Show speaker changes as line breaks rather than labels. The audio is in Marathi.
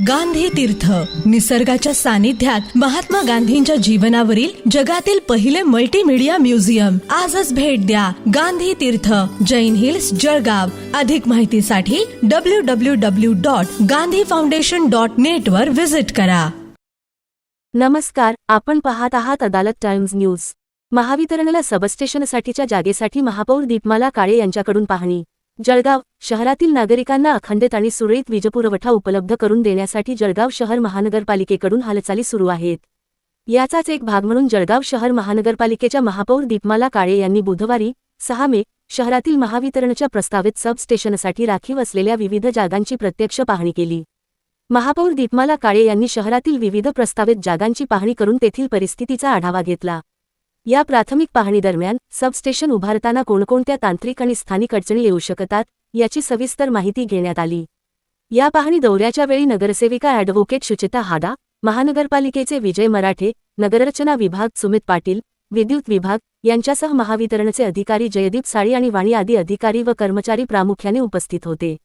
गांधी तीर्थ, निसर्गाच्या सानिध्यात महात्मा गांधींच्या जीवनावरील जगातील पहिले मल्टीमीडिया म्युझियम. आजच भेट द्या. गांधी तीर्थ, जैन हिल्स, जळगाव. अधिक माहितीसाठी www.gandhifoundation.net वर विजिट करा.
नमस्कार, आपण पाहत आहात अदालत टाइम्स न्यूज. महावितरणला सबस्टेशनसाठीच्या जागेसाठी महापौर दीपमाला काळे यांच्याकडून पाहणी. जळगाव शहरातील नागरिकांना अखंडित आणि सुरळीत वीजपुरवठा उपलब्ध करून देण्यासाठी जळगाव शहर महानगरपालिकेकडून हालचाली सुरू आहेत. याचाच एक भाग म्हणून जळगाव शहर महानगरपालिकेच्या महापौर दीपमाला काळे यांनी बुधवारी 6 मे शहरातील महावितरणच्या प्रस्तावित सबस्टेशनसाठी राखीव असलेल्या विविध जागांची प्रत्यक्ष पाहणी केली. महापौर दीपमाला काळे यांनी शहरातील विविध प्रस्तावित जागांची पाहणी करून तेथील परिस्थितीचा आढावा घेतला. या प्राथमिक पाहणीदरम्यान सबस्टेशन उभारताना कोणकोणत्या तांत्रिक आणि स्थानिक अडचणी येऊ शकतात याची सविस्तर माहिती घेण्यात आली. या पाहणी दौऱ्याच्या वेळी नगरसेविका ॲडव्होकेट शुचिता हाडा, महानगरपालिकेचे विजय मराठे, नगररचना विभाग सुमित पाटील, विद्युत विभाग यांच्यासह महावितरणचे अधिकारी जयदीप साळी आणि वाणी आदी अधिकारी व कर्मचारी प्रामुख्याने उपस्थित होते.